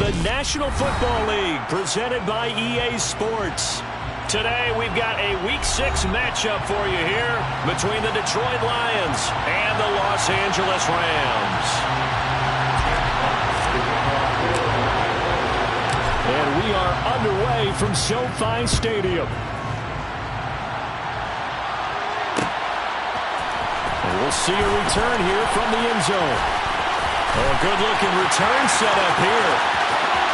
the National Football League, presented by EA Sports. Today, we've got a Week 6 matchup for you here between the Detroit Lions and the Los Angeles Rams. And we are underway from SoFi Stadium. And we'll see a return here from the end zone. Oh, good-looking return set up here.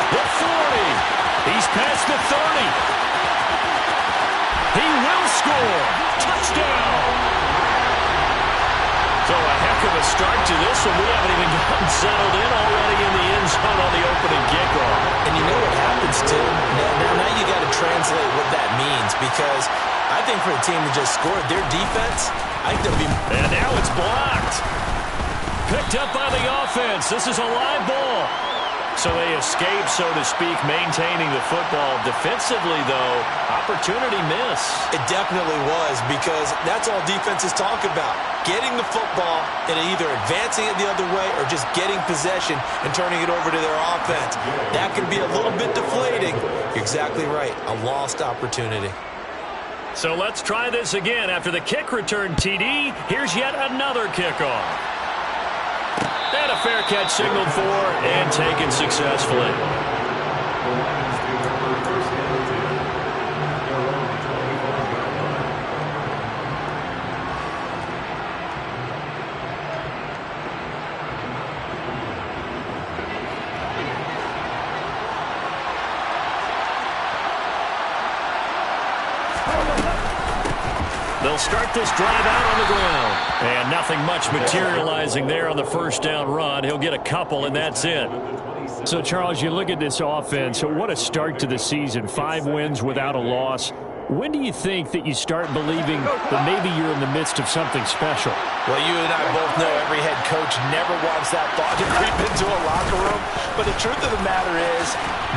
The 40. He's past the 30. He will score. Touchdown. So a heck of a start to this one. We haven't even gotten settled in already in the end zone on the opening kickoff. And you know what happens, Tim? Now you got to translate what that means, because I think for a team that just scored, their defense, I think they'll be... And now it's blocked. Picked up by the offense. This is a live ball. So they escape, so to speak, maintaining the football. Defensively, though, opportunity miss. It definitely was, because that's all defenses talk about. Getting the football and either advancing it the other way or just getting possession and turning it over to their offense. That can be a little bit deflating. You're exactly right. A lost opportunity. So let's try this again. After the kick return TD, here's yet another kickoff. And a fair catch signaled for and taken successfully. They'll start this drive out on the ground. And nothing much materializing there on the first down run. He'll get a couple, and that's it. So, Charles, you look at this offense. So what a start to the season. 5 wins without a loss. When do you think that you start believing that maybe you're in the midst of something special? Well, you and I both know every head coach never wants that thought to creep into a locker room. But the truth of the matter is,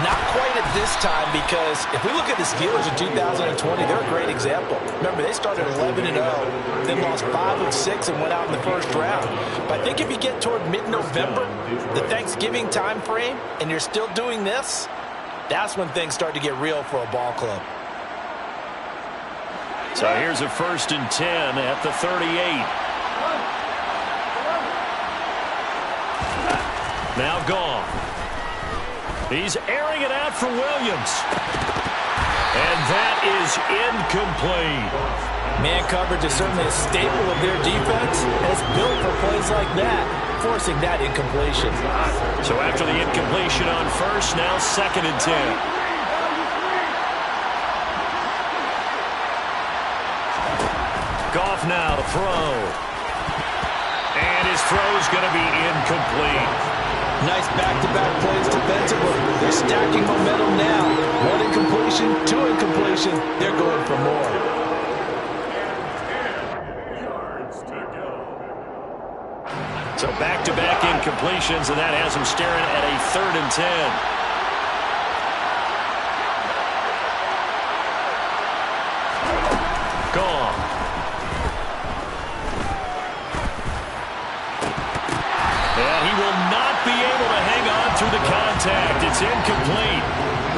not quite at this time, because if we look at the Steelers in 2020, they're a great example. Remember, they started 11-0, then lost 5 of 6 and went out in the first round. But I think if you get toward mid-November, the Thanksgiving time frame, and you're still doing this, that's when things start to get real for a ball club. So here's a 1st and 10 at the 38. Now gone. He's airing it out for Williams. And that is incomplete. Man coverage is certainly a staple of their defense. It's built for plays like that, forcing that incompletion. So after the incompletion on 1st, now 2nd and 10. Goff now to throw. And his throw's going to be incomplete. Nice back-to-back plays defensively. They're stacking momentum now. 1 incompletion, 2 incompletion. They're going for more. So back-to-back incompletions, and that has him staring at a 3rd and 10. The contact, it's incomplete.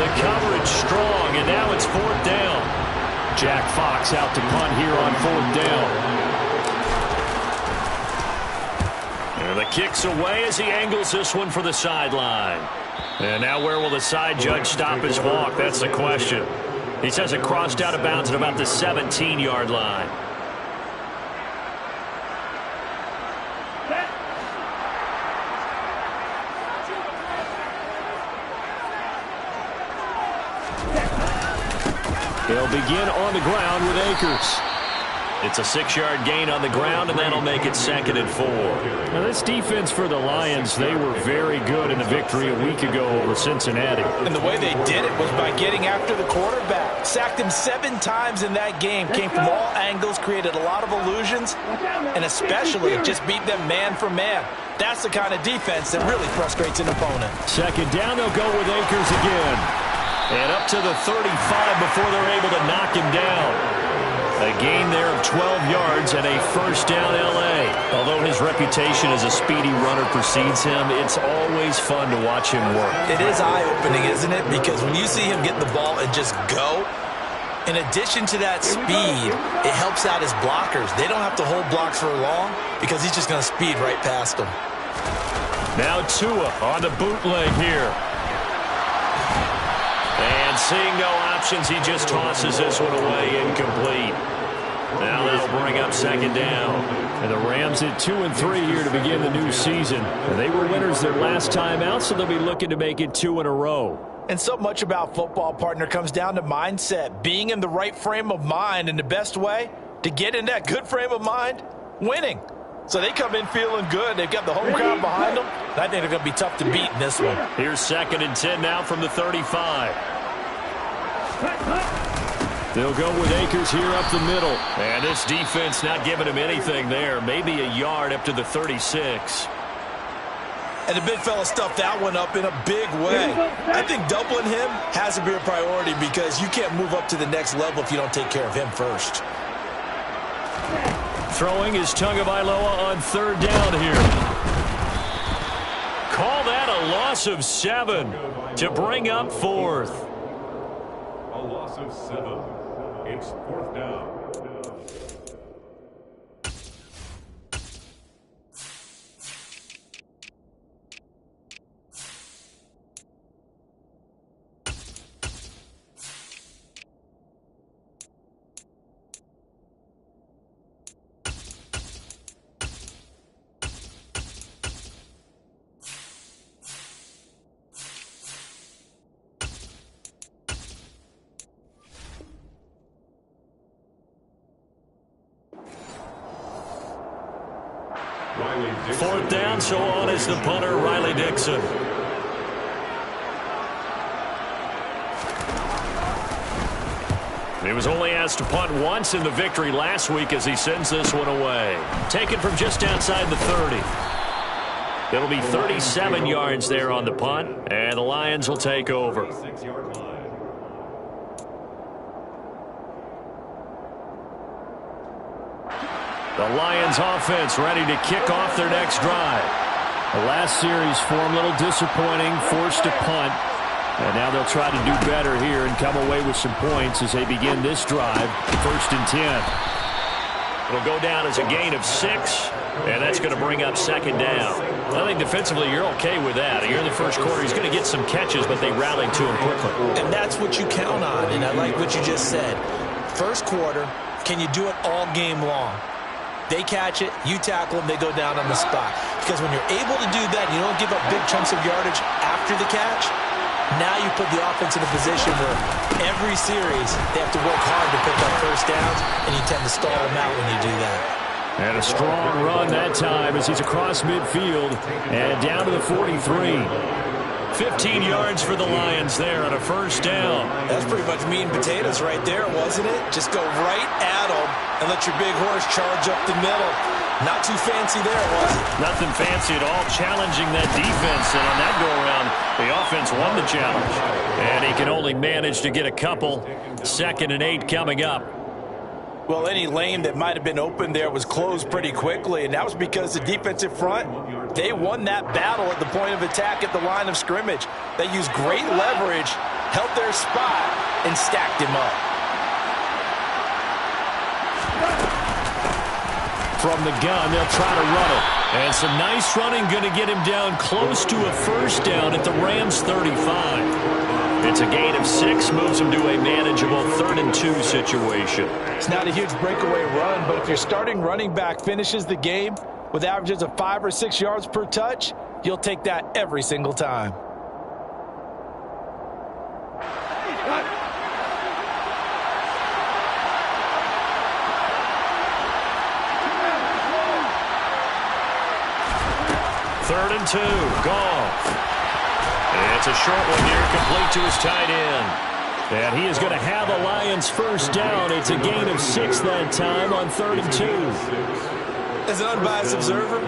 The coverage strong, and now it's 4th down. Jack Fox out to punt here on 4th down. And the kick's away as he angles this one for the sideline. And now where will the side judge stop his walk? That's the question. He says it crossed out of bounds at about the 17-yard line. They'll begin on the ground with Akers. It's a 6-yard gain on the ground, and that'll make it 2nd and 4. Now, this defense for the Lions, they were very good in the victory a week ago over Cincinnati. And the way they did it was by getting after the quarterback. Sacked him 7 times in that game. Came from all angles, created a lot of illusions, and especially just beat them man for man. That's the kind of defense that really frustrates an opponent. 2nd down, they'll go with Akers again. And up to the 35 before they're able to knock him down. A gain there of 12 yards and a first down L.A. Although his reputation as a speedy runner precedes him, it's always fun to watch him work. It is eye-opening, isn't it? Because when you see him get the ball and just go, in addition to that speed, it helps out his blockers. They don't have to hold blocks for long because he's just going to speed right past them. Now Tua on the bootleg here. And seeing no options, he just tosses this one away, incomplete. Now that'll bring up second down. And the Rams at 2-3 here to begin the new season. And they were winners their last time out, so they'll be looking to make it 2 in a row. And so much about football, partner, comes down to mindset. Being in the right frame of mind, and the best way to get in that good frame of mind, winning. So they come in feeling good. They've got the home crowd behind them. And I think they're going to be tough to beat in this one. Here's 2nd and 10 now from the 35. They'll go with Akers here up the middle. And this defense not giving him anything there. Maybe a yard up to the 36. And the big fella stuffed that one up in a big way. I think doubling him has to be a priority because you can't move up to the next level if you don't take care of him first. Throwing is Tagovailoa on 3rd down here. Call that a loss of 7 to bring up 4th. A loss of 7. It's 4th down. Fourth down, so on is the punter, Riley Dixon. He was only asked to punt once in the victory last week as he sends this one away. Taken from just outside the 30. It'll be 37 yards there on the punt, and the Lions will take over. The Lions offense ready to kick off their next drive. The last series for them a little disappointing, forced to punt. And now they'll try to do better here and come away with some points as they begin this drive, 1st and 10. It'll go down as a gain of 6, and that's going to bring up 2nd down. I think defensively you're okay with that. Here in the first quarter, he's going to get some catches, but they rallied to him quickly. And that's what you count on, and I like what you just said. First quarter, can you do it all game long? They catch it, you tackle them, they go down on the spot. Because when you're able to do that, you don't give up big chunks of yardage after the catch, now you put the offense in a position where every series they have to work hard to pick up first downs, and you tend to stall them out when you do that. And a strong run that time as he's across midfield and down to the 43. 15 yards for the Lions there on a first down. That's pretty much meat and potatoes right there, wasn't it? Just go right at them and let your big horse charge up the middle. Not too fancy there, was it? Nothing fancy at all, challenging that defense. And on that go-around, the offense won the challenge. And he can only manage to get a couple. 2nd and 8 coming up. Well, any lane that might have been open there was closed pretty quickly, and that was because the defensive front, they won that battle at the point of attack at the line of scrimmage. They used great leverage, held their spot, and stacked him up. From the gun, they'll try to run it. And some nice running going to get him down close to a first down at the Rams' 35. It's a gain of 6, moves him to a manageable 3rd and 2 situation. It's not a huge breakaway run, but if your starting running back finishes the game with averages of 5 or 6 yards per touch, you'll take that every single time. Third and 2, Goff. It's a short one here, complete to his tight end. And he is going to have a Lions first down. It's a gain of 6 that time on 3rd and 2. As an unbiased observer,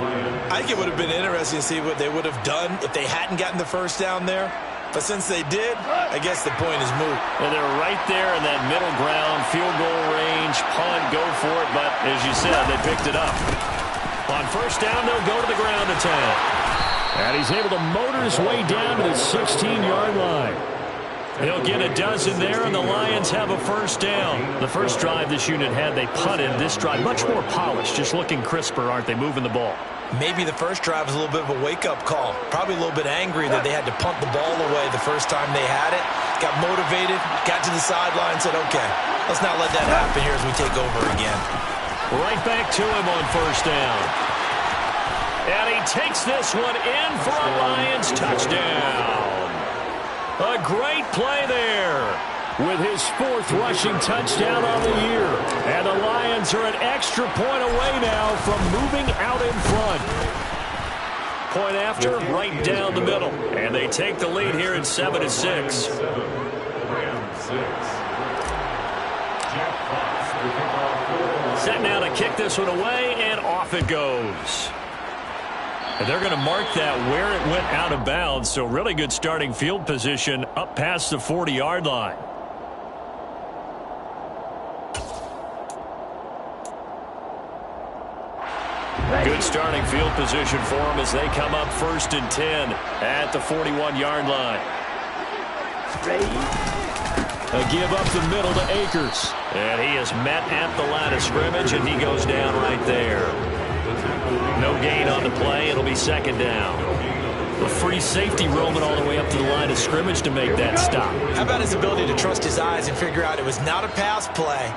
I think it would have been interesting to see what they would have done if they hadn't gotten the first down there. But since they did, I guess the point is moot. And they're right there in that middle ground, field goal range. pinch punt, go for it, but as you said, they picked it up. On first down, they'll go to the ground attack. And he's able to motor his way down to the 16-yard line. He'll get a dozen there, and the Lions have a first down. The first drive this unit had, they punted. This drive, much more polished, just looking crisper, aren't they, moving the ball? Maybe the first drive was a little bit of a wake-up call. Probably a little bit angry that they had to punt the ball away the first time they had it. Got motivated, got to the sideline, said, okay, let's not let that happen here as we take over again. Right back to him on first down. And he takes this one in for a Lions touchdown. A great play there with his 4th rushing touchdown on the year. And the Lions are an extra point away now from moving out in front. Point after, right down the middle. And they take the lead here at 7-6. Set now to kick this one away, and off it goes. And they're going to mark that where it went out of bounds, so really good starting field position up past the 40-yard line. Good starting field position for them as they come up 1st and 10 at the 41-yard line. A give up the middle to Akers. And he is met at the line of scrimmage, and he goes down right there. No gain on the play. It'll be 2nd down. The free safety roaming all the way up to the line of scrimmage to make that stop. How about his ability to trust his eyes and figure out it was not a pass play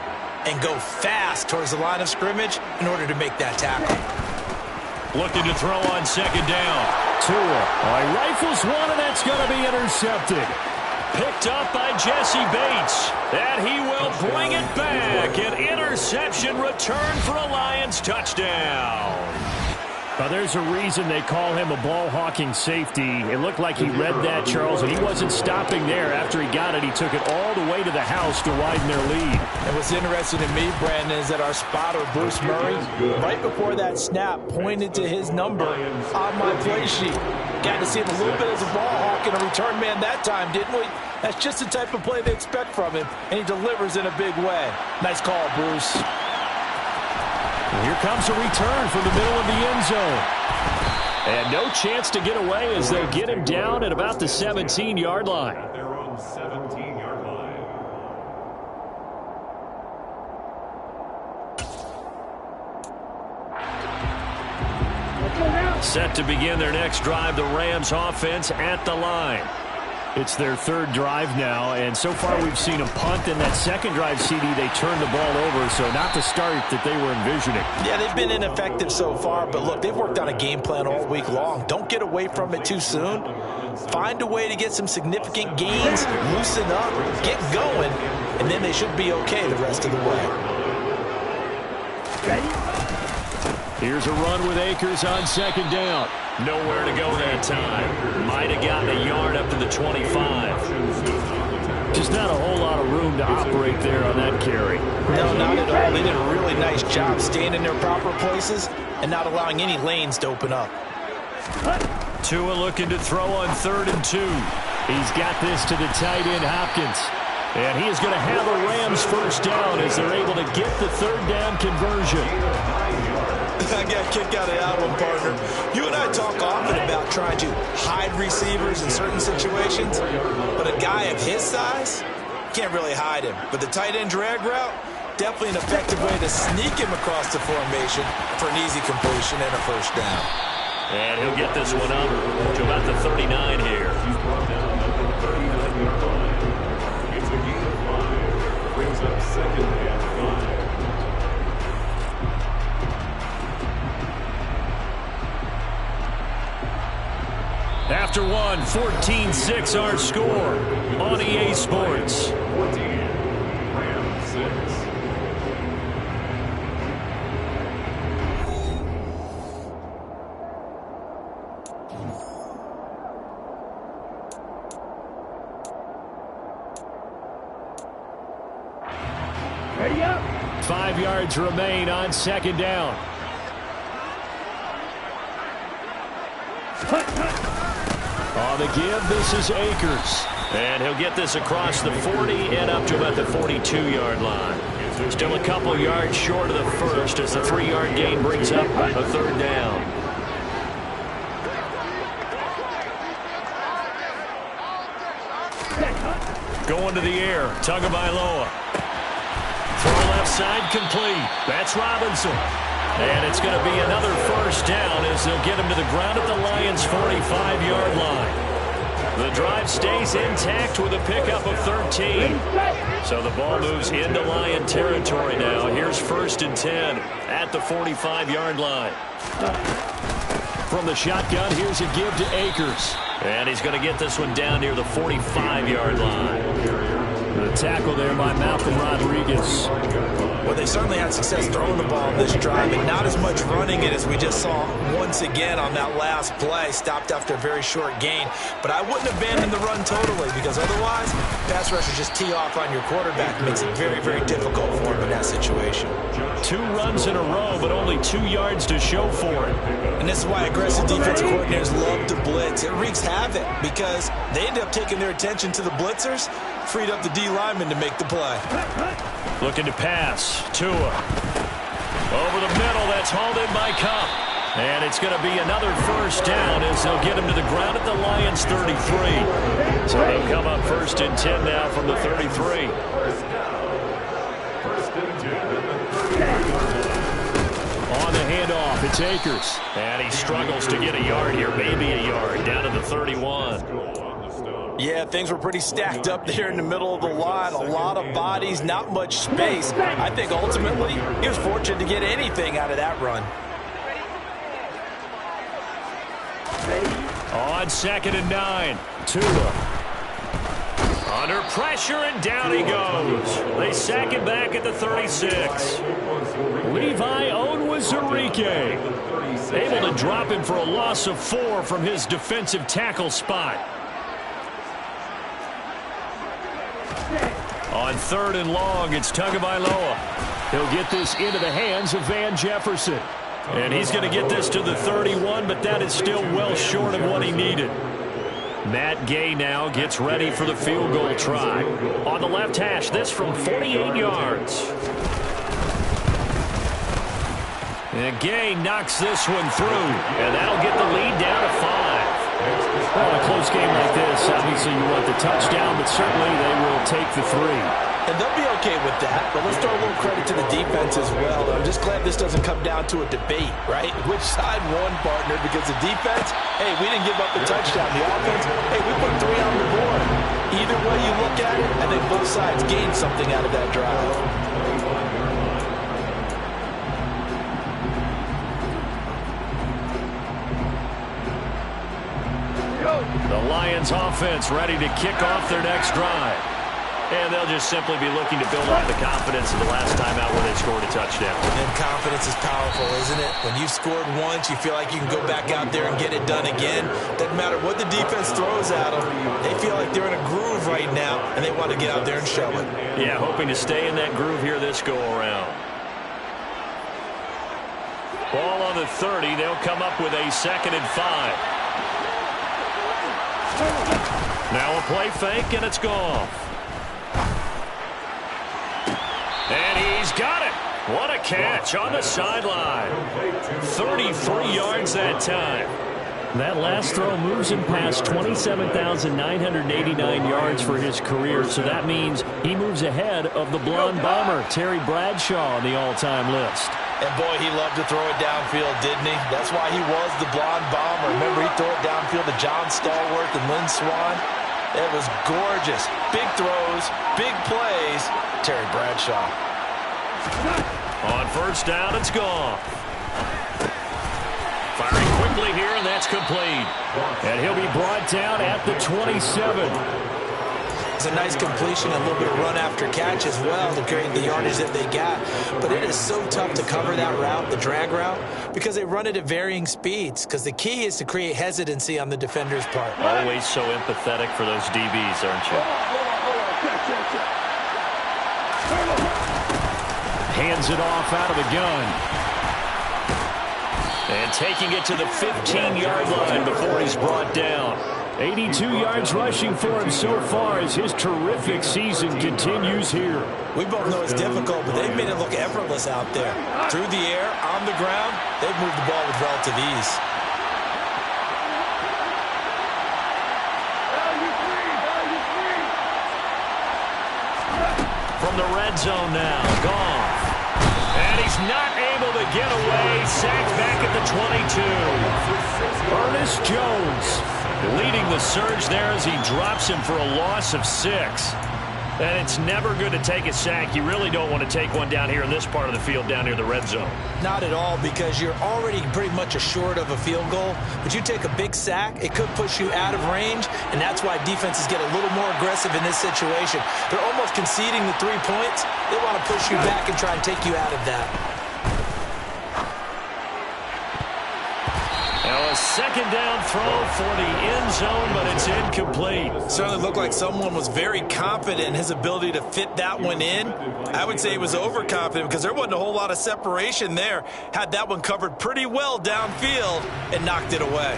and go fast towards the line of scrimmage in order to make that tackle. Looking to throw on 2nd down. Tua rifles one, and that's going to be intercepted. Picked up by Jesse Bates. And he will bring it back. An interception return for a Lions touchdown. Now, there's a reason they call him a ball-hawking safety. It looked like he read that, Charles, and he wasn't stopping there. After he got it, he took it all the way to the house to widen their lead. And what's interesting to me, Brandon, is that our spotter, Bruce Murray, right before that snap, pointed to his number on my play sheet. Got to see him a little bit as a ball hawk and a return man that time, didn't we? That's just the type of play they expect from him, and he delivers in a big way. Nice call, Bruce. And here comes a return from the middle of the end zone. And no chance to get away as they'll get him down at about the 17-yard line. They're on 17-yard line. Set to begin their next drive, the Rams offense at the line. It's their 3rd drive now, and so far we've seen a punt. In that 2nd drive, CD, they turned the ball over, so not the start that they were envisioning. Yeah, they've been ineffective so far, but look, they've worked on a game plan all week long. Don't get away from it too soon. Find a way to get some significant gains, loosen up, get going, and then they should be okay the rest of the way. Here's a run with Akers on 2nd down. Nowhere to go that time. Might have gotten a yard up to the 25. Just not a whole lot of room to operate there on that carry. No, not at all. They did a really nice job staying in their proper places and not allowing any lanes to open up. Tua looking to throw on 3rd and 2. He's got this to the tight end, Hopkins. And he is going to have a Rams first down as they're able to get the 3rd down conversion. I got a kick out of that one, partner. You and I talk often about trying to hide receivers in certain situations, but a guy of his size, can't really hide him. But the tight end drag route, definitely an effective way to sneak him across the formation for an easy completion and a first down. And he'll get this one up to about the 39 here. It's a gain of 5. Brings up 2nd and 5. After one, 14-6 our score on EA Sports. 14, Rams 6. Ready up. 5 yards remain on 2nd down. On the give, this is Akers. And he'll get this across the 40 and up to about the 42-yard line. It's Still a couple yards short of the first as the 3-yard gain brings up a third down. Going to the air, Tagovailoa. Throw left side, complete. That's Robinson. And it's going to be another first down as they'll get him to the ground at the Lions' 45-yard line. The drive stays intact with a pickup of 13. So the ball moves into Lion territory now. Here's 1st and 10 at the 45-yard line. From the shotgun, here's a give to Akers. And he's going to get this one down near the 45-yard line. The tackle there by Malcolm Rodriguez. Well, they certainly had success throwing the ball on this drive, and not as much running it as we just saw once again on that last play. Stopped after a very short gain. But I wouldn't abandon the run totally, because otherwise, pass rushers just tee off on your quarterback. It makes it very, very difficult for him in that situation. 2 runs in a row, but only 2 yards to show for it. And this is why aggressive defensive coordinators love to blitz. It wreaks havoc because they end up taking their attention to the blitzers, freed up the D lineman to make the play. Looking to pass. Tua. Over the middle. That's hauled in by Cup. And it's going to be another first down as they'll get him to the ground at the Lions' 33. So they'll come up 1st and 10 now from the 33. On the handoff, it's Akers. And he struggles to get a yard here. Maybe a yard down to the 31. Yeah, things were pretty stacked up there in the middle of the line. A lot of bodies, not much space. I think ultimately he was fortunate to get anything out of that run. On 2nd and 9, Tua. Under pressure, and down he goes. They sack him back at the 36. Levi Onwuzurike able to drop him for a loss of 4 from his defensive tackle spot. On 3rd and long, it's Tagovailoa. He'll get this into the hands of Van Jefferson. And he's going to get this to the 31, but that is still well short of what he needed. Matt Gay now gets ready for the field goal try. On the left hash, this from 48 yards. And Gay knocks this one through, and that'll get the lead down to 5. Well, a close game like this, obviously you want the touchdown, but certainly they will take the 3. And they'll be okay with that, but let's throw a little credit to the defense as well. I'm just glad this doesn't come down to a debate, right? Which side won, partner? Because the defense, hey, we didn't give up the touchdown. The offense, hey, we put 3 on the board. Either way you look at it, I think both sides gained something out of that drive. The Lions offense ready to kick off their next drive. And they'll just simply be looking to build on the confidence of the last time out where they scored a touchdown. And confidence is powerful, isn't it? When you've scored once, you feel like you can go back out there and get it done again. Doesn't matter what the defense throws at them. They feel like they're in a groove right now, and they want to get out there and show it. Yeah, hoping to stay in that groove here this go-around. Ball on the 30. They'll come up with a 2nd and 5. Now a play fake, and it's gone. And he's got it. What a catch on the sideline. 33 yards that time. That last throw moves him past 27,989 yards for his career, so that means he moves ahead of the blonde bomber, Terry Bradshaw, on the all-time list. And boy, he loved to throw it downfield, didn't he? That's why he was the blonde bomber. Remember, he threw it downfield to John Stallworth and Lynn Swann. It was gorgeous. Big throws, big plays. Terry Bradshaw. On 1st down, it's gone. Firing quickly here, and that's complete. And he'll be brought down at the 27. It's a nice completion, a little bit of run after catch as well to create the yardage that they got. But it is so tough to cover that route, the drag route, because they run it at varying speeds. Because the key is to create hesitancy on the defender's part. Always so empathetic for those DBs, aren't you? Hands it off out of the gun. And taking it to the 15-yard line before he's brought down. 82 yards rushing for him so far as his terrific season continues here. We both know it's difficult, but they've made it look effortless out there. Through the air, on the ground, they've moved the ball with relative ease. From the red zone now, Goff. And he's not able to get away. Sacked back at the 22. Ernest Jones leading the surge there as he drops him for a loss of 6. And it's never good to take a sack. You really don't want to take one down here in this part of the field, down near the red zone. Not at all, because you're already pretty much assured of a field goal. But you take a big sack, it could push you out of range, and that's why defenses get a little more aggressive in this situation. They're almost conceding the 3 points. They want to push you back and try and take you out of that. Now a second down throw for the end zone, but it's incomplete. Certainly looked like someone was very confident in his ability to fit that one in. I would say he was overconfident because there wasn't a whole lot of separation there. Had that one covered pretty well downfield and knocked it away.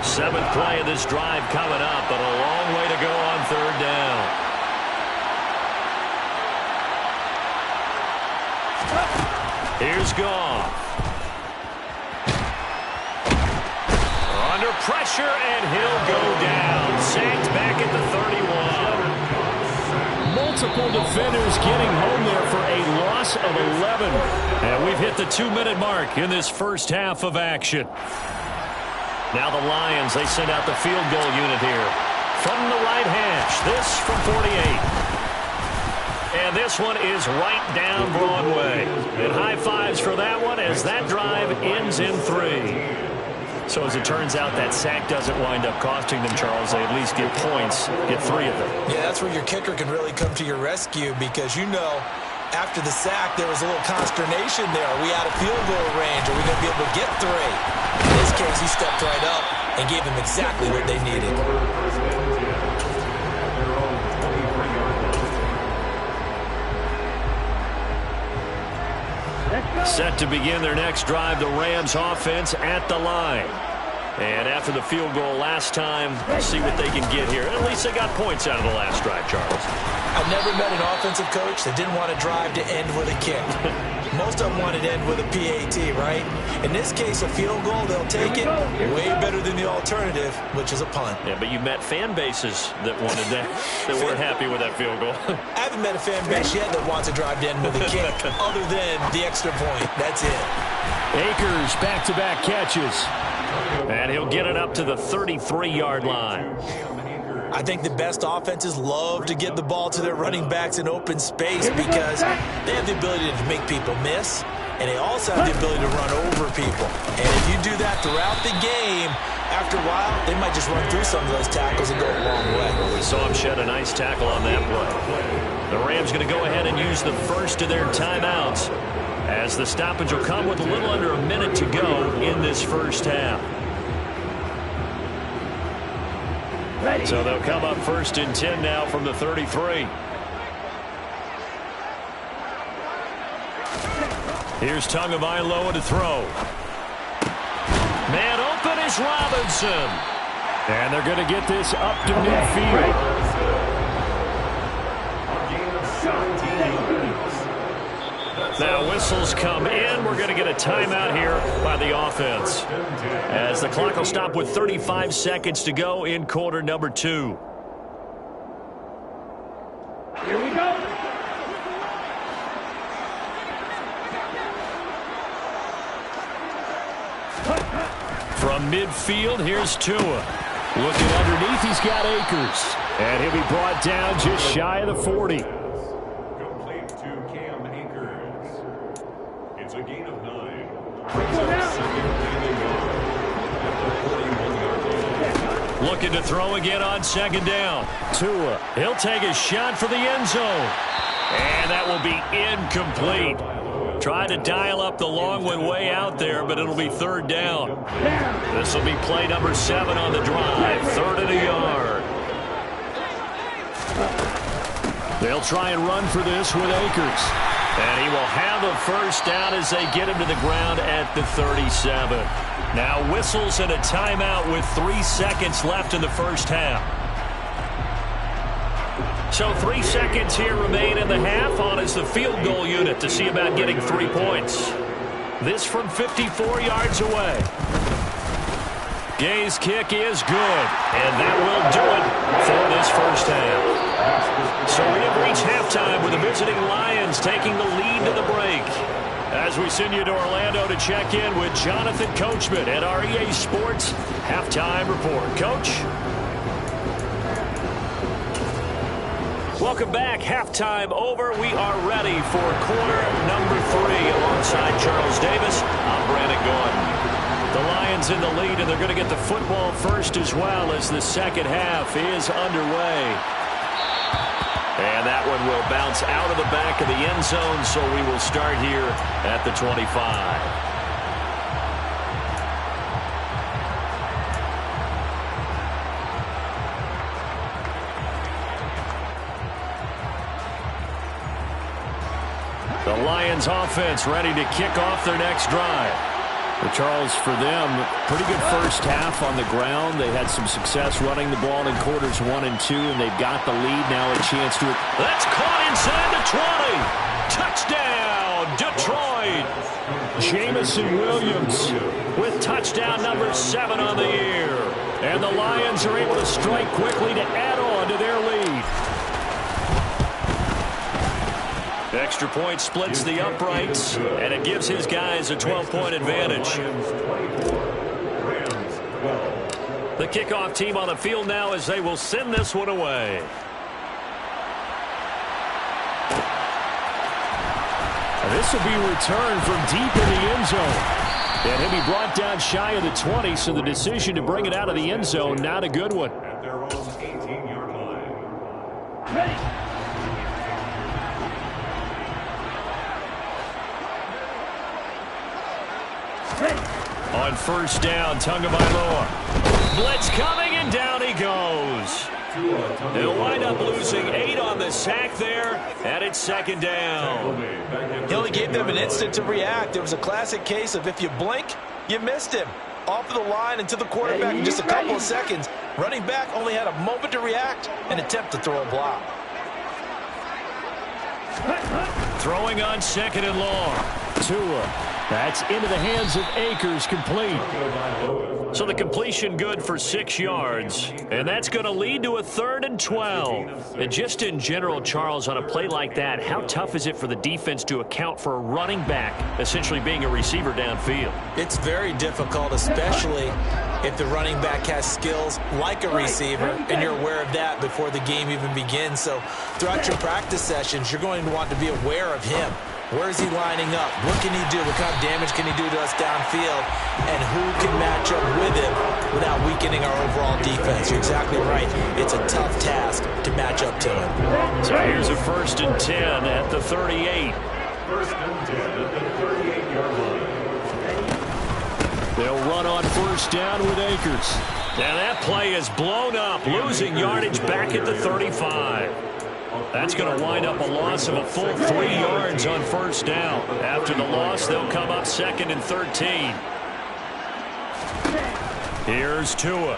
Seventh play of this drive coming up, but a long way to go on third down. Here's Goff. Under pressure, and he'll go down. Sacked back at the 31. Multiple defenders getting home there for a loss of 11. And we've hit the 2-minute mark in this first half of action. Now the Lions, they send out the field goal unit here. From the right hash, this from 48. And this one is right down Broadway. And high fives for that one as that drive ends in 3. So as it turns out, that sack doesn't wind up costing them, Charles. They at least get points, get 3 of them. Yeah, that's where your kicker can really come to your rescue, because you know after the sack there was a little consternation there. Are we out of field goal range? Are we going to be able to get 3? In this case, he stepped right up and gave them exactly what they needed. Set to begin their next drive, the Rams offense at the line. And after the field goal last time, we'll see what they can get here. At least they got points out of the last drive, Charles. I've never met an offensive coach that didn't want to drive to end with a kick. Most of them wanted to end with a PAT, right? In this case, a field goal, they'll take it way better than the alternative, which is a punt. Yeah, but you met fan bases that wanted that, that weren't happy with that field goal. I haven't met a fan base yet that wants to drive to end with a kick, other than the extra point. That's it. Akers, back-to-back catches. And he'll get it up to the 33-yard line. I think the best offenses love to get the ball to their running backs in open space because they have the ability to make people miss, and they also have the ability to run over people. And if you do that throughout the game, after a while, they might just run through some of those tackles and go a long way. We saw him shed a nice tackle on that play. The Rams going to go ahead and use the first of their timeouts, as the stoppage will come with a little under a minute to go in this first half. Ready. So they'll come up 1st and 10 now from the 33. Here's Tagovailoa to throw. Man open is Robinson. And they're going to get this up to midfield. Now whistles come in. We're going to get a timeout here by the offense, as the clock will stop with 35 seconds to go in quarter number 2. Here we go. From midfield, here's Tua. Looking underneath, he's got Akers. And he'll be brought down just shy of the 40. A gain of 9. Looking to throw again on 2nd down. Tua, he'll take a shot for the end zone. And that will be incomplete. Try to dial up the long one way out there, but it'll be 3rd down. This will be play number 7 on the drive. 3rd and a yard. They'll try and run for this with Akers. And he will have a first down as they get him to the ground at the 37. Now whistles and a timeout with 3 seconds left in the first half. So 3 seconds here remain in the half. On is the field goal unit to see about getting 3 points. This from 54 yards away. Gay's kick is good, and that will do it for this first half. So we have reached halftime with the visiting Lions taking the lead to the break. As we send you to Orlando to check in with Jonathan Coachman at our EA Sports Halftime Report. Coach? Welcome back. Halftime over. We are ready for quarter number 3 alongside Charles Davis. I'm Brandon Gordon. The Lions in the lead, and they're going to get the football first as well as the second half is underway. And that one will bounce out of the back of the end zone, so we will start here at the 25. The Lions offense ready to kick off their next drive. Well, Charles, for them, pretty good first half on the ground. They had some success running the ball in quarters 1 and 2, and they've got the lead now, a chance to... That's caught inside the 20. Touchdown, Detroit. Jamison Williams with touchdown number 7 on the year. And the Lions are able to strike quickly to add on to their lead. Extra point splits the uprights, and it gives his guys a 12-point advantage. The kickoff team on the field now as they will send this one away. This will be returned from deep in the end zone. And he'll be brought down shy of the 20, so the decision to bring it out of the end zone, not a good one. At their own 18-yard line. Ready. On first down, Tagovailoa. Blitz coming, and down he goes. They'll wind up losing 8 on the sack there, and it's second down. He only gave them an instant to react. It was a classic case of if you blink, you missed him. Off of the line and to the quarterback in just a couple of seconds. Running back only had a moment to react and attempt to throw a block. Throwing on second and long. Tua. That's into the hands of Akers, complete. So the completion good for 6 yards. And that's going to lead to a 3rd and 12. And just in general, Charles, on a play like that, how tough is it for the defense to account for a running back essentially being a receiver downfield? It's very difficult, especially if the running back has skills like a receiver, and you're aware of that before the game even begins. So throughout your practice sessions, you're going to want to be aware of him. Where is he lining up? What can he do? What kind of damage can he do to us downfield? And who can match up with him without weakening our overall defense? You're exactly right. It's a tough task to match up to him. So here's a 1st and 10 at the 38. 1st and 10 at the 38-yard line. They'll run on first down with Akers. And that play is blown up, losing yardage back at the 35. That's going to wind up a loss of a full 3 yards on first down. After the loss, they'll come up 2nd and 13. Here's Tua.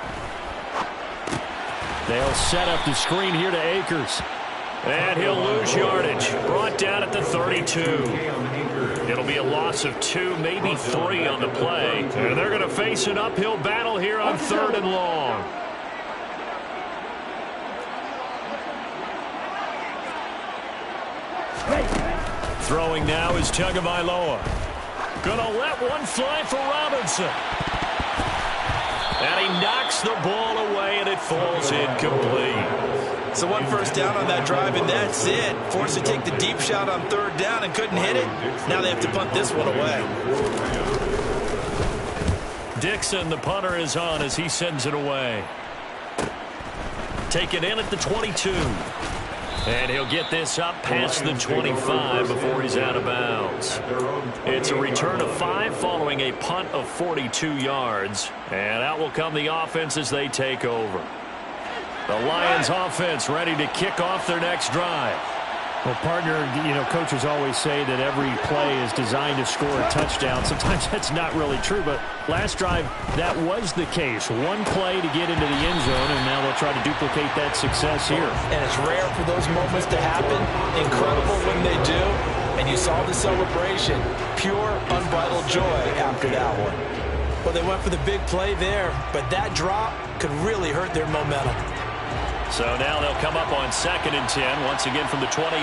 They'll set up the screen here to Akers. And he'll lose yardage. Brought down at the 32. It'll be a loss of 2, maybe 3 on the play. And they're going to face an uphill battle here on 3rd and long. Throwing now is Tagovailoa. Gonna let one fly for Robinson. And he knocks the ball away, and it falls incomplete. So 1 first down on that drive, and that's it. Forced to take the deep shot on 3rd down and couldn't hit it. Now they have to punt this one away. Dixon, the punter, is on as he sends it away. Taken in at the 22. And he'll get this up past the 25 before he's out of bounds. It's a return of 5 following a punt of 42 yards. And out will come the offense as they take over. The Lions offense ready to kick off their next drive. Well, partner, coaches always say that every play is designed to score a touchdown. Sometimes that's not really true, but last drive, that was the case. One play to get into the end zone, and now they'll try to duplicate that success here. And it's rare for those moments to happen. Incredible when they do. And you saw the celebration. Pure, unbridled joy after that one. Well, they went for the big play there, but that drop could really hurt their momentum. So now they'll come up on 2nd and 10, once again from the 28.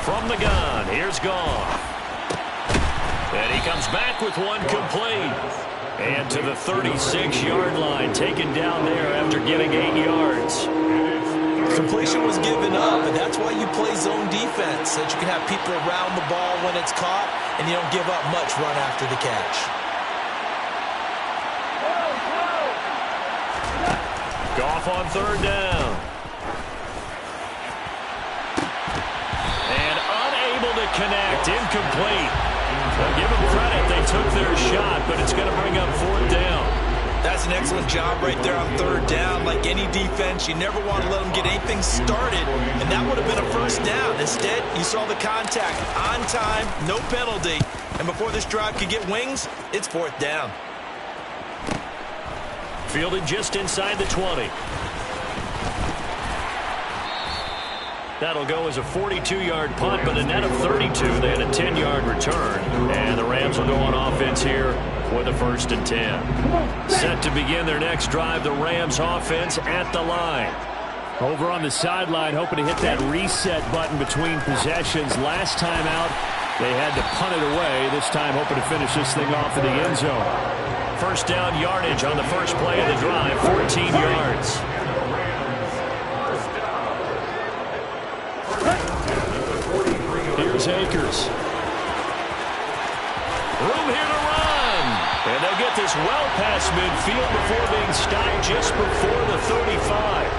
From the gun, here's Goff. And he comes back with one complete. And to the 36-yard line, taken down there after getting 8 yards. Completion was given up, and that's why you play zone defense, so that you can have people around the ball when it's caught, and you don't give up much run after the catch. Goff on 3rd down. And unable to connect. Incomplete. Well, give them credit. They took their shot, but it's going to bring up 4th down. That's an excellent job right there on 3rd down. Like any defense, you never want to let them get anything started, and that would have been a 1st down. Instead, you saw the contact on time, no penalty, and before this drive could get wings, it's 4th down. Fielded just inside the 20. That'll go as a 42-yard punt, but a net of 32. They had a 10-yard return. And the Rams will go on offense here with a 1st and 10. Set to begin their next drive, the Rams offense at the line. Over on the sideline, hoping to hit that reset button between possessions. Last time out, they had to punt it away. This time hoping to finish this thing off in the end zone. 1st down yardage on the first play of the drive, 14 yards. Here's Akers. Room here to run. And they'll get this well past midfield before being stopped just before the 35.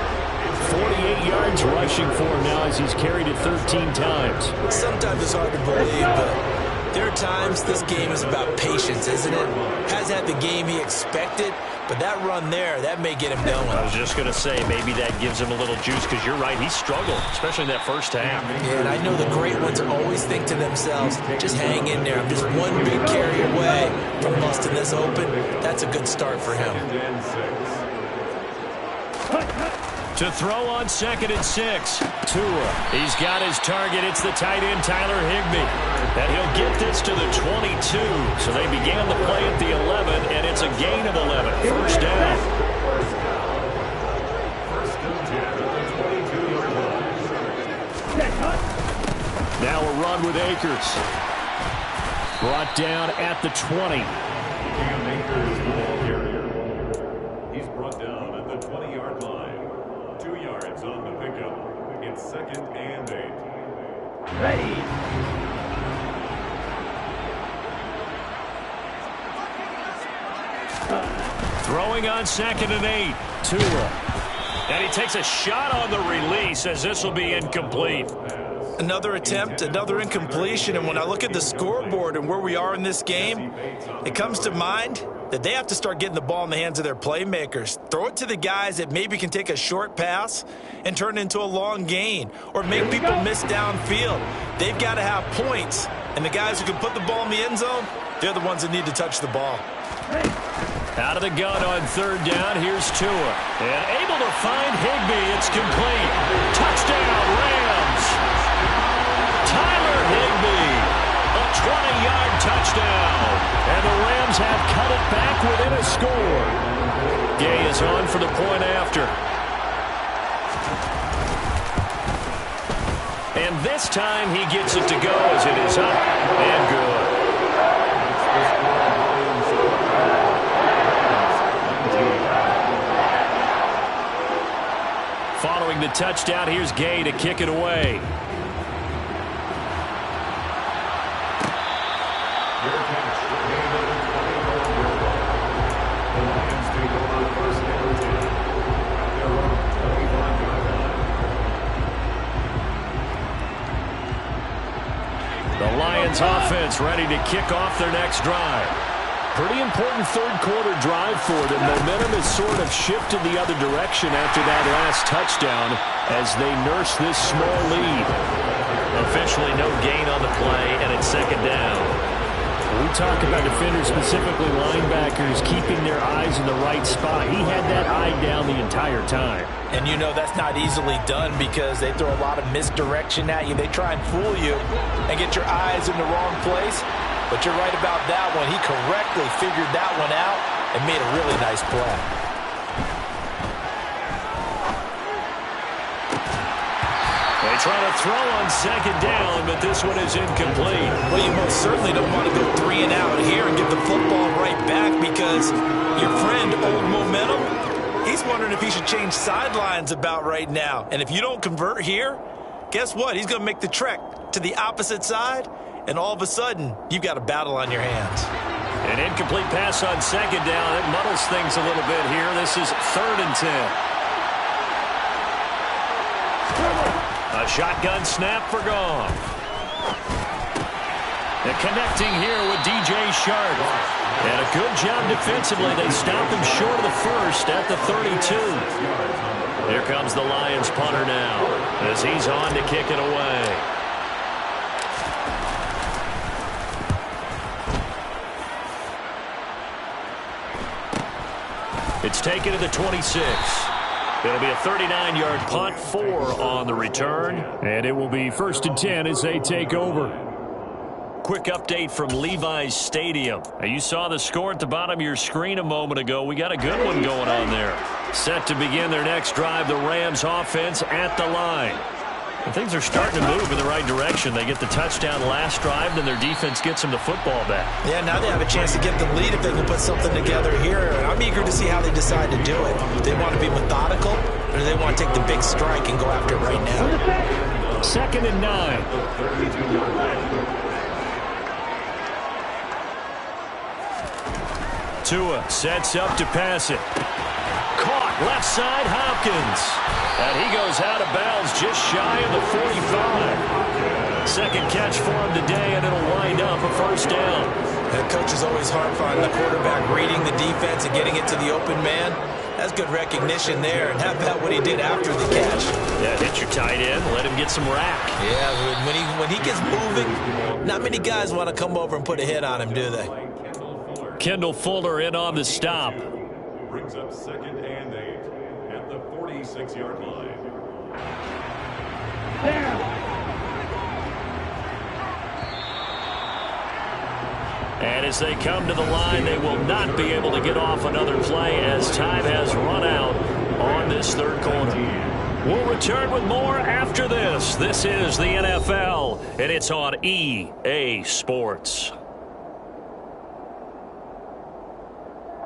48 yards rushing for him now as he's carried it 13 times. Sometimes it's hard to believe, but there are times this game is about patience, isn't it? Has had the game he expected, but that run there, that may get him going. I was just going to say, maybe that gives him a little juice, because you're right, he struggled, especially in that 1st half. Yeah, and I know the great ones always think to themselves, just hang in there. I'm just one big carry away from busting this open. That's a good start for him. To throw on 2nd and 6. Tua. He's got his target. It's the tight end, Tyler Higbee. And he'll get this to the 22. So they began the play at the 11, and it's a gain of 11. 1st down. Now a run with Akers. Brought down at the 20. He's brought down at the 20-yard line. 2 yards on the pickup. It's 2nd and 8. Ready. Throwing on 2nd and 8. Tua. And he takes a shot on the release as this will be incomplete. Another attempt, another incompletion, and when I look at the scoreboard and where we are in this game, it comes to mind that they have to start getting the ball in the hands of their playmakers. Throw it to the guys that maybe can take a short pass and turn it into a long gain or make people miss downfield. They've got to have points, and the guys who can put the ball in the end zone, they're the ones that need to touch the ball. Out of the gun on 3rd down, here's Tua. And able to find Higbee, it's complete. Touchdown, Rams! Tyler Higbee, a 20-yard touchdown. And the Rams have cut it back within a score. Gay is on for the point after. And this time he gets it to go as it is up and good. Following the touchdown, here's Gay to kick it away. The Lions offense ready to kick off their next drive. Pretty important third-quarter drive for them. Momentum has sort of shifted the other direction after that last touchdown as they nurse this small lead. Officially no gain on the play, and it's second down. We talk about defenders, specifically linebackers, keeping their eyes in the right spot. He had that eye down the entire time. And you know that's not easily done because they throw a lot of misdirection at you. They try and fool you and get your eyes in the wrong place. But you're right about that one. He correctly figured that one out and made a really nice play. They try to throw on second down, but this one is incomplete. Well, you most certainly don't want to go 3 and out here and get the football right back because your friend, Old Momentum, he's wondering if he should change sidelines about right now. And if you don't convert here, guess what? He's going to make the trek to the opposite side, and all of a sudden, you've got a battle on your hands. An incomplete pass on second down. It muddles things a little bit here. This is 3rd and 10. A shotgun snap for Goff. And connecting here with DJ Sharp. And a good job defensively. They stop him short of the first at the 32. Here comes the Lions punter now as he's on to kick it away. It's taken to the 26. It'll be a 39-yard punt, 4 on the return. And it will be 1st and 10 as they take over. Quick update from Levi's Stadium. Now, you saw the score at the bottom of your screen a moment ago. We got a good one going on there. Set to begin their next drive, the Rams offense at the line. And things are starting to move in the right direction. They get the touchdown last drive, then their defense gets them the football back. Yeah, now they have a chance to get the lead if they can put something together here. I'm eager to see how they decide to do it. Do they want to be methodical, or do they want to take the big strike and go after it right now? 2nd and 9. Tua sets up to pass it. Caught left side, Hopkins. And he goes out of bounds just shy of the 45. Second catch for him today, and it'll wind up a 1st down. The coach is always hard on the quarterback reading the defense and getting it to the open man. That's good recognition there. And how about what he did after the catch? Yeah, hit your tight end, let him get some rack. Yeah, when he gets moving, not many guys want to come over and put a hit on him, do they? Kendall Fuller in on the stop. Brings up 2nd and 8 at the 46-yard line. And as they come to the line, they will not be able to get off another play as time has run out on this 3rd quarter. We'll return with more after this. This is the NFL, and it's on EA Sports.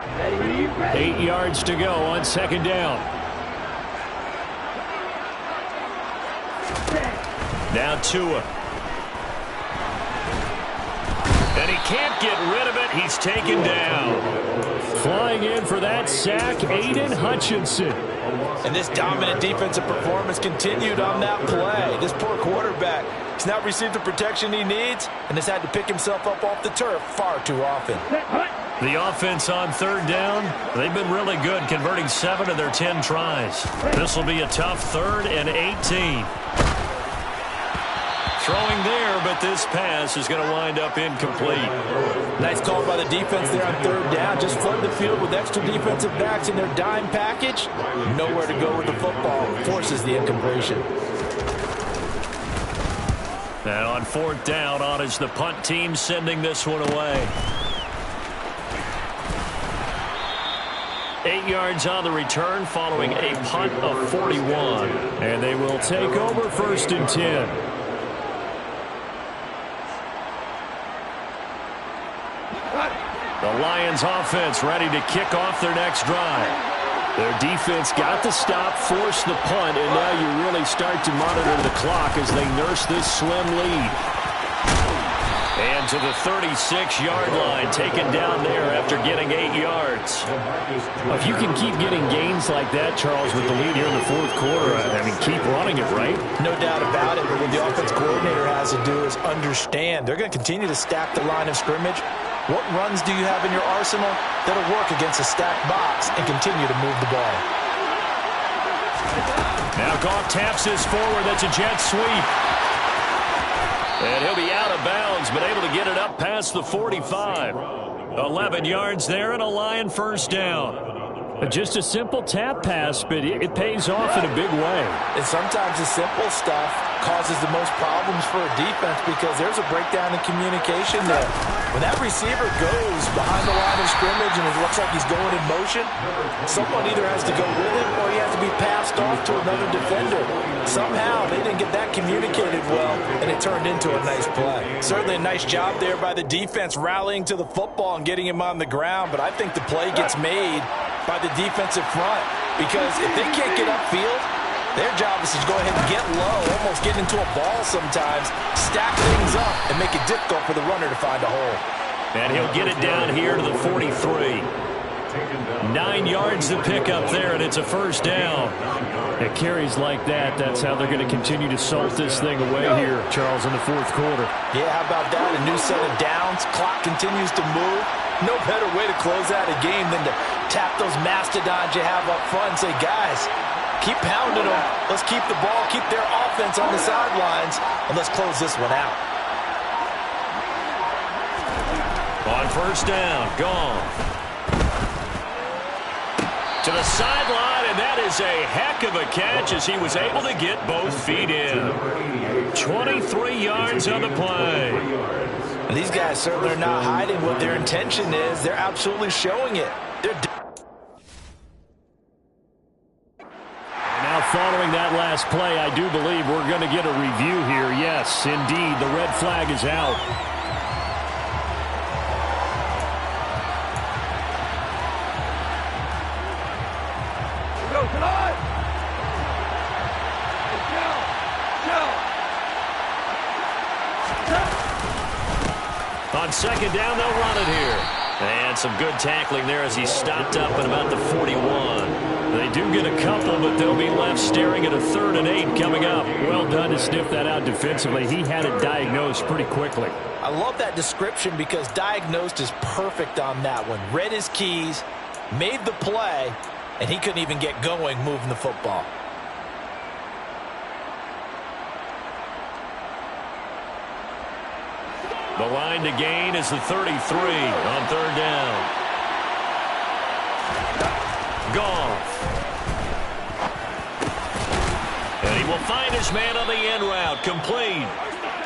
8 yards to go on 2nd down. Now Tua. And he can't get rid of it. He's taken down. Flying in for that sack, Aiden Hutchinson. And this dominant defensive performance continued on that play. This poor quarterback has not received the protection he needs and has had to pick himself up off the turf far too often. The offense on 3rd down, they've been really good, converting 7 of their 10 tries. This will be a tough 3rd and 18. Throwing there, but this pass is going to wind up incomplete. Nice call by the defense there on 3rd down. Just flood the field with extra defensive backs in their dime package. Nowhere to go with the football. Forces the incompletion. And on 4th down, on is the punt team sending this one away. 8 yards on the return following a punt of 41. And they will take over 1st and 10. The Lions offense ready to kick off their next drive. Their defense got the stop, forced the punt, and now you really start to monitor the clock as they nurse this slim lead. And to the 36-yard line, taken down there after getting 8 yards. If you can keep getting gains like that, Charles, with the lead here in the 4th quarter, I mean, keep running it, right? No doubt about it, but what the offense coordinator has to do is understand. They're going to continue to stack the line of scrimmage What runs do you have in your arsenal that'll work against a stacked box and continue to move the ball? Now Goff taps this forward. That's a jet sweep. And he'll be out of bounds, but able to get it up past the 45. 11 yards there and a Lion first down. Just a simple tap pass, but it pays off in a big way. And sometimes the simple stuff causes the most problems for a defense because there's a breakdown in communication there. When that receiver goes behind the line of scrimmage and it looks like he's going in motion, someone either has to go with him or he has to be passed off to another defender. Somehow they didn't get that communicated well, and it turned into a nice play. Certainly a nice job there by the defense rallying to the football and getting him on the ground, but I think the play gets made by the defensive front because if they can't get upfield, their job is to go ahead and get low, almost get into a ball sometimes, stack things up, and make it difficult for the runner to find a hole. And he'll get it down here to the 43. 9 yards to pick up there, and it's a first down. It carries like that. That's how they're going to continue to salt this thing away here, Charles, in the fourth quarter. Yeah, how about that? A new set of downs. Clock continues to move. No better way to close out a game than to tap those mastodons you have up front and say, guys, keep pounding them. Let's keep the ball, keep their offense on the sidelines, and let's close this one out. On first down, gone. To the sideline, and that is a heck of a catch as he was able to get both feet in. 23 yards on the play. And these guys certainly are not hiding what their intention is. They're absolutely showing it. Now following that last play, I do believe we're going to get a review here. Yes, indeed, the red flag is out. On second down, they'll run it here. And some good tackling there as he stopped up at about the 41. They do get a couple, but they'll be left staring at a 3rd and 8 coming up. Well done to sniff that out defensively. He had it diagnosed pretty quickly. I love that description because diagnosed is perfect on that one. Read his keys, made the play, and he couldn't even get going moving the football. The line to gain is the 33 on 3rd down. Goff. And he will find his man on the end route, complete.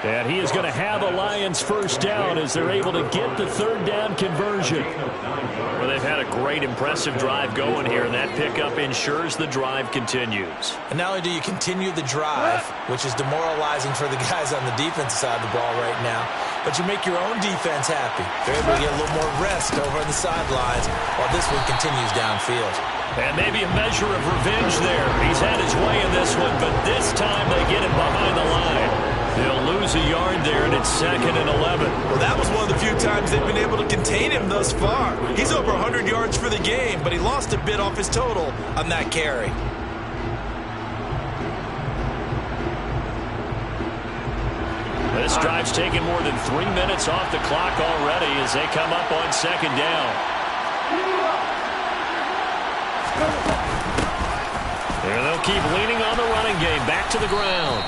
And he is going to have a Lions first down as they're able to get the 3rd down conversion. Well, they've had a great, impressive drive going here, and that pickup ensures the drive continues. And not only do you continue the drive, which is demoralizing for the guys on the defensive side of the ball right now, but you make your own defense happy. They're able to get a little more rest over on the sidelines while this one continues downfield. And maybe a measure of revenge there. He's had his way in this one, but this time they get him behind the line. They'll lose a yard there, and it's 2nd and 11. Well, that was one of the few times they've been able to contain him thus far. He's over 100 yards for the game, but he lost a bit off his total on that carry. This drive's taken more than 3 minutes off the clock already as they come up on 2nd down. And they'll keep leaning on the running game. Back to the ground.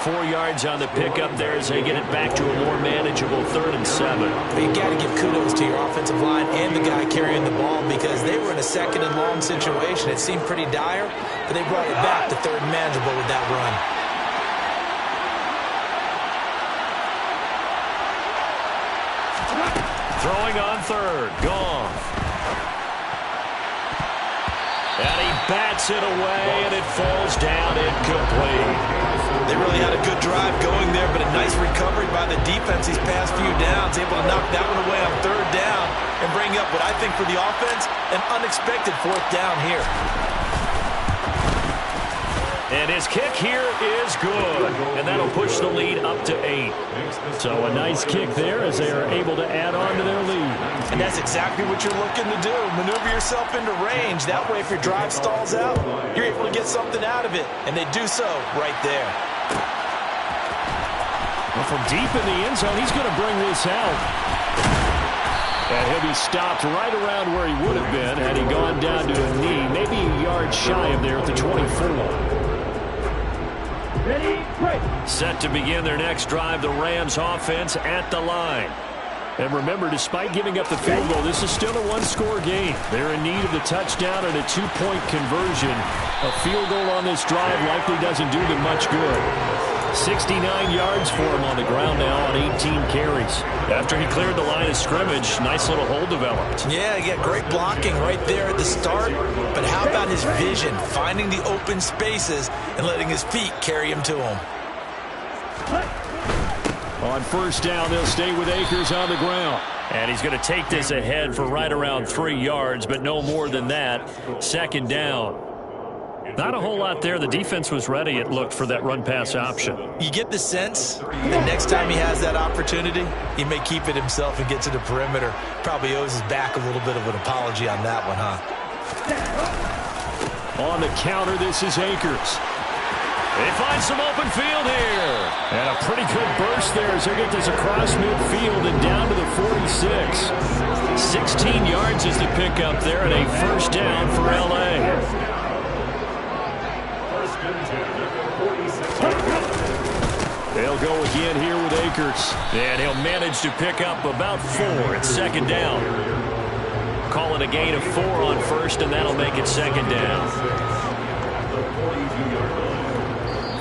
4 yards on the pickup there as they get it back to a more manageable 3rd and 7. But you got to give kudos to your offensive line and the guy carrying the ball because they were in a 2nd and long situation. It seemed pretty dire, but they brought it back to 3rd and manageable with that run. Throwing on 3rd. Goff. And he bats it away, and it falls down incomplete. They really had a good drive going there, but a nice recovery by the defense these past few downs, able to knock that one away on 3rd down and bring up what I think for the offense, an unexpected 4th down here. And his kick here is good, and that'll push the lead up to 8. So a nice kick there as they are able to add on to their lead. And that's exactly what you're looking to do. Maneuver yourself into range. That way, if your drive stalls out, you're able to get something out of it. And they do so right there. Well, from deep in the end zone, he's going to bring this out. And he'll be stopped right around where he would have been had he gone down to a knee, maybe a yard shy of there at the 24. Ready, break. Set to begin their next drive, the Rams offense at the line. And remember, despite giving up the field goal, this is still a one-score game. They're in need of the touchdown and a two-point conversion. A field goal on this drive likely doesn't do them much good. 69 yards for him on the ground now on 18 carries. After he cleared the line of scrimmage, nice little hole developed. Yeah, he got great blocking right there at the start. But how about his vision, finding the open spaces and letting his feet carry him to him? On first down, they'll stay with Akers on the ground. And he's going to take this ahead for right around 3 yards, but no more than that. Second down. Not a whole lot there. The defense was ready, it looked, for that run-pass option. You get the sense that next time he has that opportunity, he may keep it himself and get to the perimeter. Probably owes his back a little bit of an apology on that one, huh? On the counter, this is Akers. They find some open field here. And a pretty good burst there as they get this across midfield and down to the 46. 16 yards is the pickup there and a first down for L.A. They'll go again here with Akers. And he'll manage to pick up about 4 at second down. Calling a gain of 4 on first, and that'll make it second down.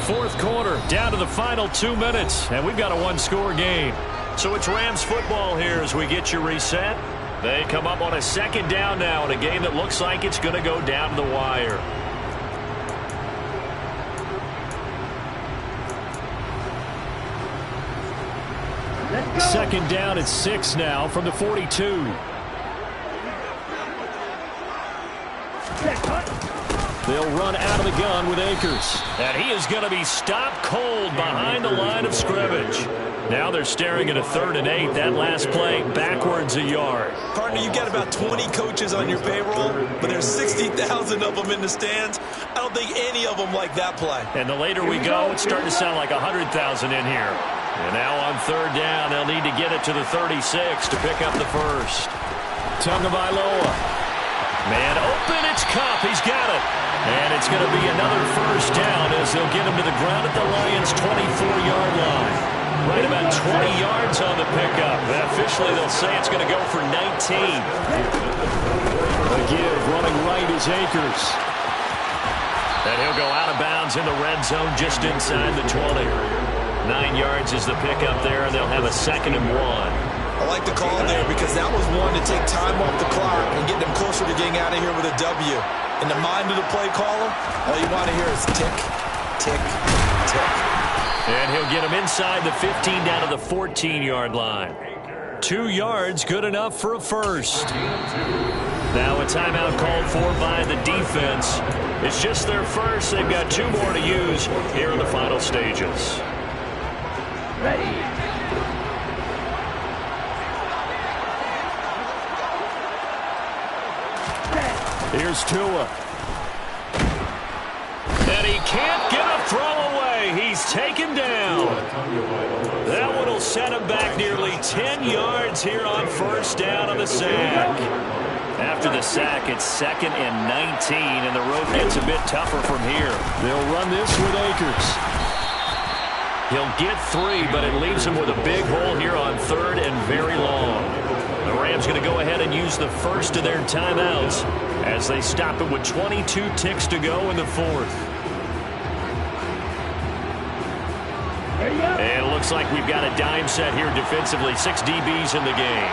Fourth quarter, down to the final 2 minutes, and we've got a one-score game. So it's Rams football here as we get you reset. They come up on a second down now in a game that looks like it's going to go down to the wire. Second down at 6 now from the 42. They'll run out of the gun with Akers. And he is going to be stopped cold behind the line of scrimmage. Now they're staring at a 3rd and 8. That last play backwards a yard. Partner, you've got about 20 coaches on your payroll, but there's 60,000 of them in the stands. I don't think any of them like that play. And the later we go, it's starting to sound like 100,000 in here. And now on 3rd down, they'll need to get it to the 36 to pick up the first. Tagovailoa. Man open, it's Kupp. He's got it. And it's going to be another first down as they'll get him to the ground at the Lions' 24-yard line. Right about 20 yards on the pickup. And officially, they'll say it's going to go for 19. A give, running right is Akers. And he'll go out of bounds in the red zone just inside the 20. 9 yards is the pickup there, and they'll have a 2nd and 1. I like the call there because that was one to take time off the clock and get them closer to getting out of here with a W. In the mind of the play caller, all you want to hear is tick, tick, tick. And he'll get him inside the 15 down to the 14-yard line. 2 yards, good enough for a first. Now a timeout called for by the defense. It's just their first. They've got 2 more to use here in the final stages. Ready. Here's Tua. And he can't get a throw away. He's taken down. That one will set him back nearly 10 yards here on first down on the sack. After the sack, it's 2nd and 19, and the road gets a bit tougher from here. They'll run this with Akers. He'll get 3, but it leaves him with a big hole here on 3rd and very long. The Rams going to go ahead and use the first of their timeouts as they stop it with 22 ticks to go in the 4th. And it looks like we've got a dime set here defensively. 6 DBs in the game.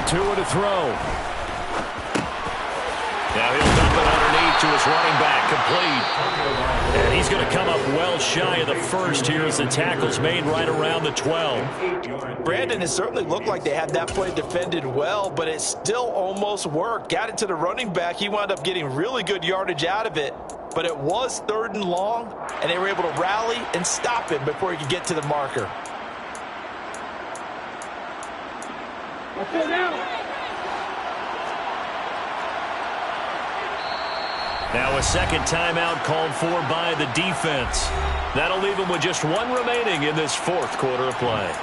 Tua to throw. Now he'll dump it underneath to his running back, complete. And he's going to come up well shy of the first here as the tackle's made right around the 12. Brandon, it certainly looked like they had that play defended well, but it still almost worked. Got it to the running back. He wound up getting really good yardage out of it, but it was 3rd and long, and they were able to rally and stop him before he could get to the marker. Now a second timeout called for by the defense. That'll leave them with just 1 remaining in this 4th quarter of play.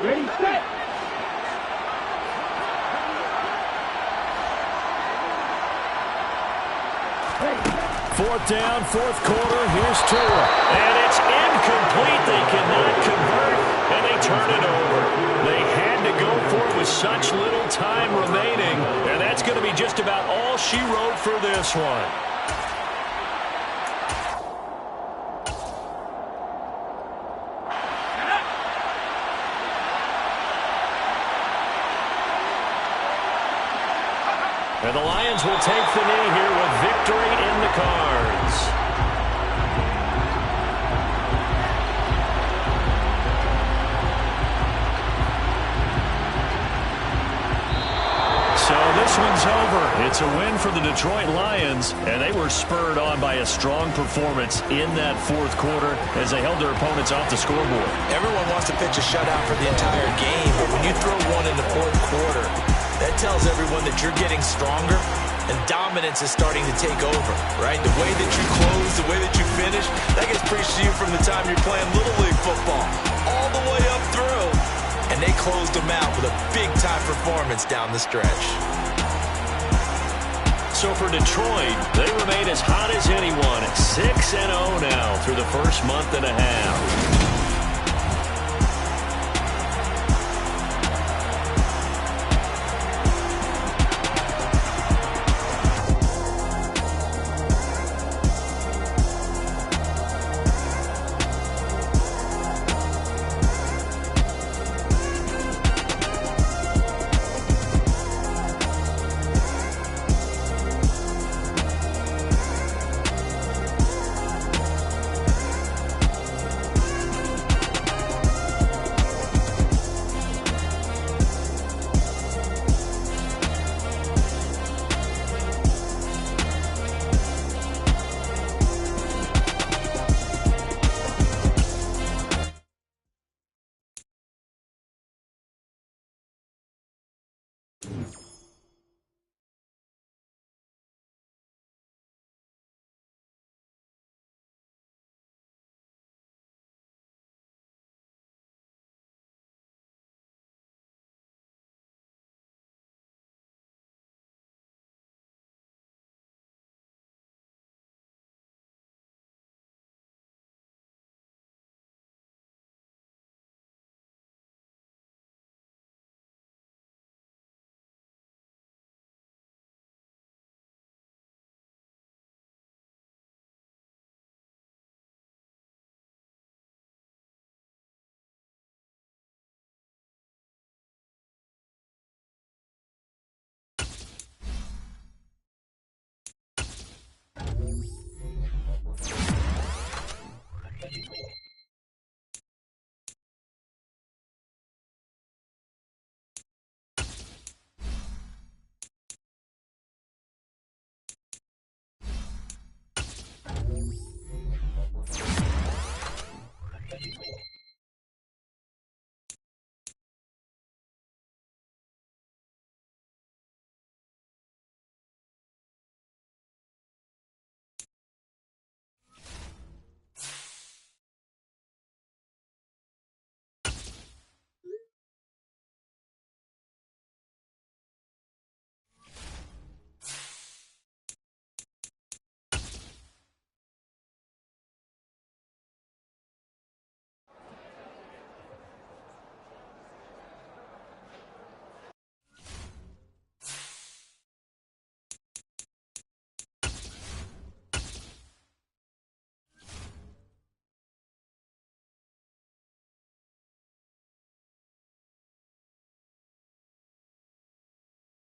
Ready, set. Fourth down, fourth quarter. Here's Tua. And it's incomplete. They cannot convert, and they turn it over. They had to go for it with such little time remaining, and that's going to be just about all she wrote for this one. And the Lions will take the knee here with victory in the cards. So this one's over. It's a win for the Detroit Lions, and they were spurred on by a strong performance in that fourth quarter as they held their opponents off the scoreboard. Everyone wants to pitch a shutout for the entire game, but when you throw one in the fourth quarter, that tells everyone that you're getting stronger and dominance is starting to take over, right? The way that you close, the way that you finish, that gets preached to you from the time you're playing Little League football all the way up through. And they closed them out with a big-time performance down the stretch. So for Detroit, they remain as hot as anyone at 6-0 now through the first month and a half.